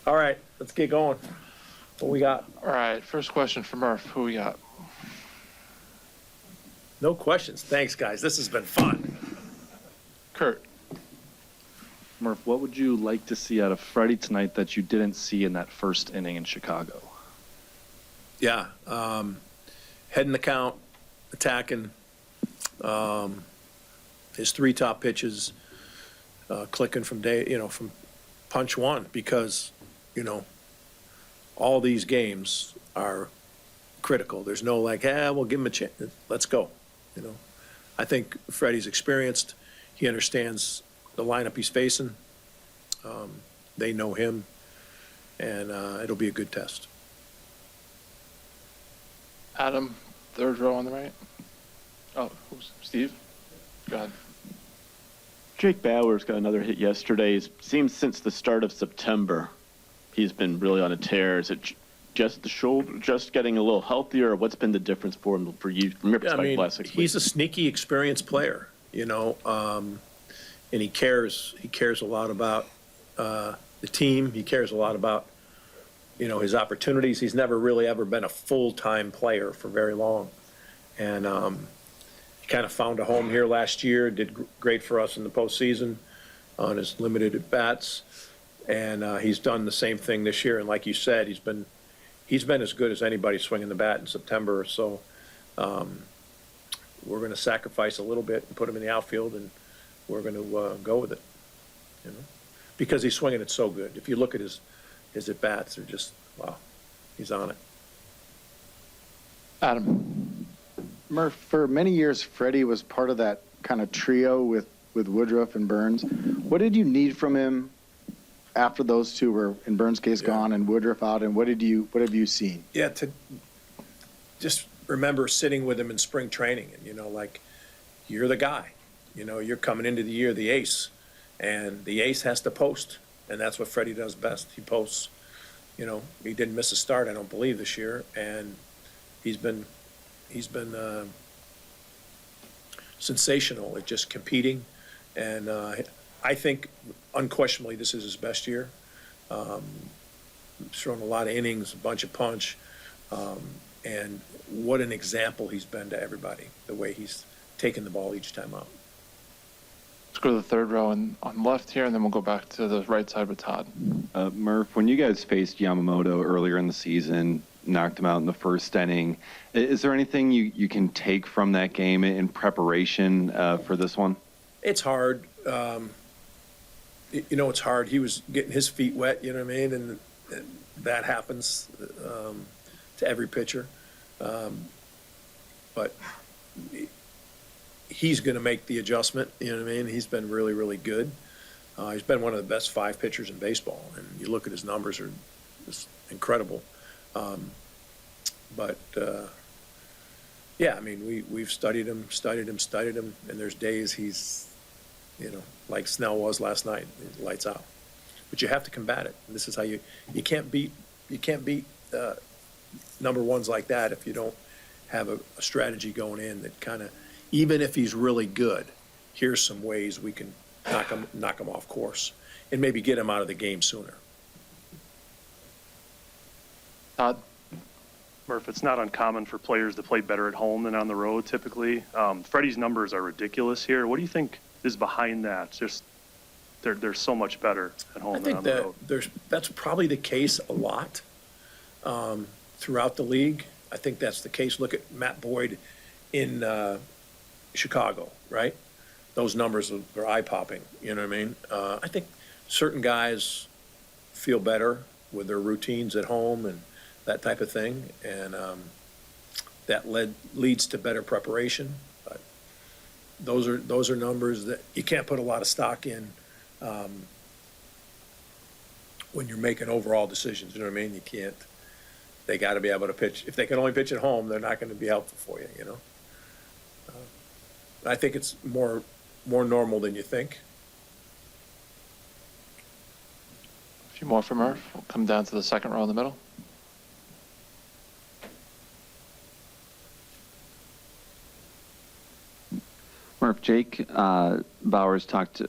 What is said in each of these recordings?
All right, let's get going. What we got? All right, first question for Murph. Who we got? No questions. Thanks, guys. This has been fun. Kurt. Murph, what would you like to see out of Freddie tonight that you didn't see in that first inning in Chicago? Yeah, heading the count, attacking. His three top pitches, clicking from from punch one, because all these games are critical. There's no we'll give him a chance. Let's go. I think Freddie's experienced. He understands the lineup he's facing. They know him, and it'll be a good test. Adam, third row on the right. Oh, who's Steve? Go ahead. Jake Bauer's got another hit yesterday. It seems since the start of September, he's been really on a tear. Is it just the shoulder, just getting a little healthier, or what's been the difference for him for you from your perspective last 6 weeks? He's a sneaky, experienced player, and he cares. He cares a lot about the team. He cares a lot about his opportunities. He's never really ever been a full-time player for very long, and he kind of found a home here last year. Did great for us in the postseason on his limited at bats, and he's done the same thing this year. And like you said, he's been as good as anybody swinging the bat in September. So we're going to sacrifice a little bit and put him in the outfield, and we're going to go with it, because he's swinging it so good. If you look at his at bats, they're just wow, he's on it. Adam. Murph, for many years, Freddie was part of that kind of trio with Woodruff and Burns. What did you need from him after those two were, in Burns' case, gone and Woodruff out, and what have you seen? Yeah, to just remember sitting with him in spring training, and you're the guy. You're coming into the year the ace, and the ace has to post, and that's what Freddie does best. He posts. He didn't miss a start, I don't believe, this year, and he's been sensational at just competing, and I think unquestionably this is his best year. Thrown a lot of innings, a bunch of punch, and what an example he's been to everybody, the way he's taken the ball each time out. Let's go to the third row and on the left here, and then we'll go back to the right side with Todd. Murph, when you guys faced Yamamoto earlier in the season, knocked him out in the first inning, is there anything you can take from that game in preparation for this one? It's hard. It's hard. He was getting his feet wet, you know what I mean? And that happens to every pitcher. But he's going to make the adjustment, you know what I mean? He's been really, really good. He's been one of the best 5 pitchers in baseball, and you look at his numbers are just incredible. Yeah, I mean, we've studied him, and there's days he's, like Snell was last night, lights out. But you have to combat it. And this is how you can't beat number ones like that if you don't have a strategy going in that kind of, even if he's really good, here's some ways we can knock him off course and maybe get him out of the game sooner. Todd. Murph, it's not uncommon for players to play better at home than on the road typically. Freddie's numbers are ridiculous here. What do you think is behind that? Just they're so much better at home than on the road. I think that's probably the case a lot throughout the league. I think that's the case. Look at Matt Boyd in Chicago, right? Those numbers are eye-popping, you know what I mean? I think certain guys feel better with their routines at home and that type of thing, and that leads to better preparation. But those are numbers that you can't put a lot of stock in when you're making overall decisions. You know what I mean? You can't. They got to be able to pitch. If they can only pitch at home, they're not going to be helpful for you. I think it's more normal than you think. A few more from Murph. We'll come down to the second row in the middle. Murph, Jake Bowers talked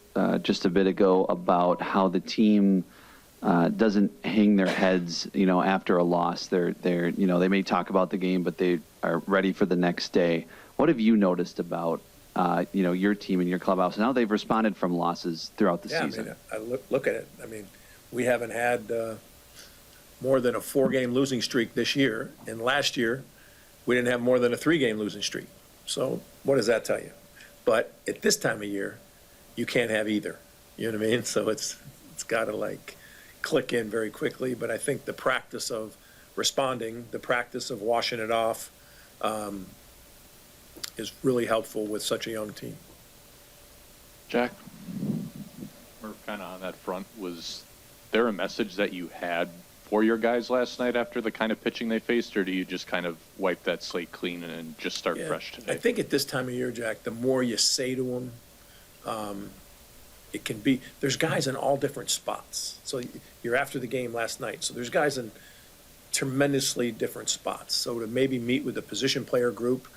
just a bit ago about how the team doesn't hang their heads, after a loss. They may talk about the game, but they are ready for the next day. What have you noticed about, your team and your clubhouse and how they've responded from losses throughout the Yeah, season? I look at it. I mean, we haven't had more than a 4-game losing streak this year, and last year we didn't have more than a 3-game losing streak. So what does that tell you? But at this time of year, you can't have either. You know what I mean? So it's got to click in very quickly. But I think the practice of responding, the practice of washing it off, is really helpful with such a young team. Jack? Murph, kind of on that front, was there a message that you had for your guys last night after the kind of pitching they faced, or do you just kind of wipe that slate clean and just start Yeah, fresh today? I think at this time of year, Jack, the more you say to them, it can be, there's guys in all different spots. So you're after the game last night. So there's guys in tremendously different spots. So to maybe meet with the position player group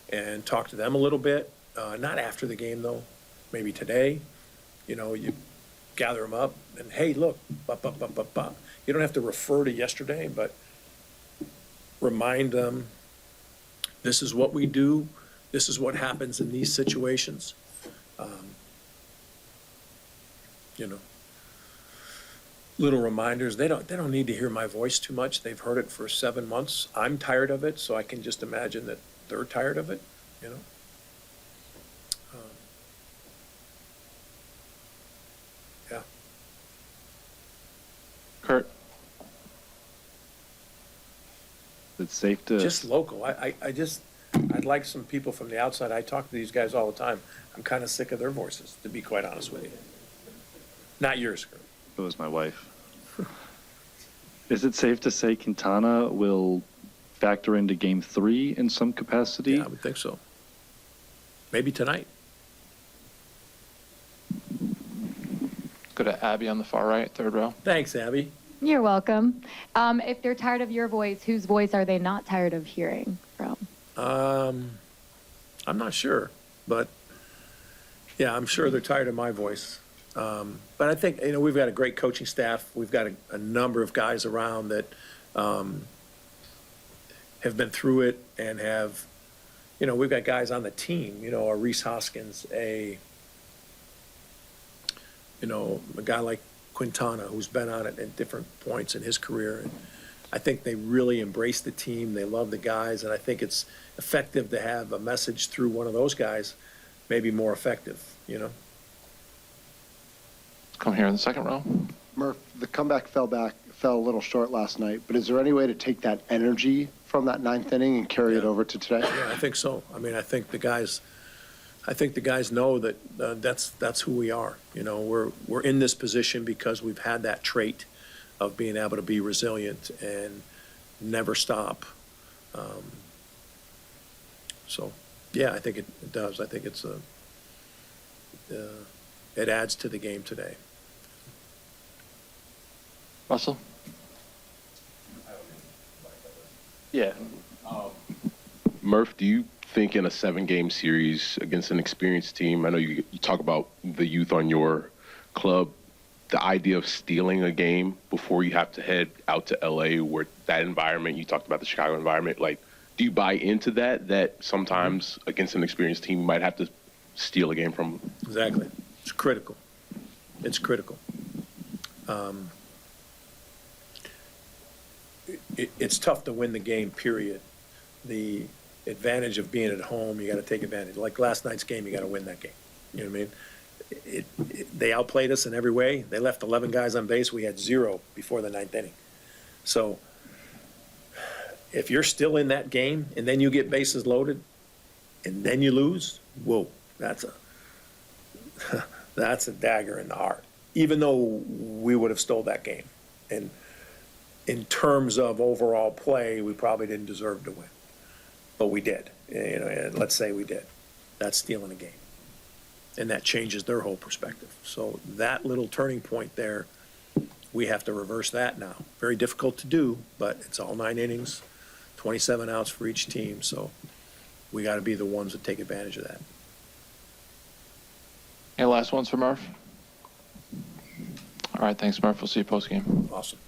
and talk to them a little bit, not after the game though, maybe today, you gather them up and, hey, look, bop, bop, bop, bop, bop. You don't have to refer to yesterday, but remind them, this is what we do. This is what happens in these situations. Little reminders. They don't need to hear my voice too much. They've heard it for 7 months. I'm tired of it, so I can just imagine that they're tired of it, Yeah. Kurt? It's safe to. Just local. I'd like some people from the outside. I talk to these guys all the time. I'm kind of sick of their voices, to be quite honest with you. Not yours, Kurt. It was my wife. Is it safe to say Quintana will factor into Game 3 in some capacity? Yeah, I would think so. Maybe tonight. Go to Abby on the far right, third row. Thanks, Abby. You're welcome. If they're tired of your voice, whose voice are they not tired of hearing from? I'm not sure, but yeah, I'm sure they're tired of my voice. But I think, we've got a great coaching staff. We've got a number of guys around that have been through it and have, we've got guys on the team, a Reese Hoskins, a guy like Quintana, who's been on it at different points in his career. And I think they really embrace the team. They love the guys. And I think it's effective to have a message through one of those guys, maybe more effective, Come here in the second row. Murph, the comeback fell a little short last night, but is there any way to take that energy from that 9th inning and carry it over to today? Yeah, I think so. I mean, I think the guys know that that's who we are. We're in this position because we've had that trait of being able to be resilient and never stop. So, yeah, I think it does. I think it adds to the game today. Russell? Yeah. Murph, do you think in a 7-game series against an experienced team, I know you talk about the youth on your club, the idea of stealing a game before you have to head out to LA, where that environment, you talked about the Chicago environment, do you buy into that sometimes against an experienced team you might have to steal a game from them? Exactly. It's critical. It's critical. It's tough to win the game, period. The advantage of being at home, you got to take advantage. Like last night's game, you got to win that game. You know what I mean? They outplayed us in every way. They left 11 guys on base. We had 0 before the 9th inning. So if you're still in that game and then you get bases loaded and then you lose, whoa, that's a dagger in the heart, even though we would have stole that game. And in terms of overall play, we probably didn't deserve to win, but we did. And let's say we did. That's stealing a game, and that changes their whole perspective. So that little turning point there, we have to reverse that now. Very difficult to do, but it's all 9 innings, 27 outs for each team. So we got to be the ones that take advantage of that. Any last ones for Murph? All right, thanks, Murph. We'll see you post game. Awesome.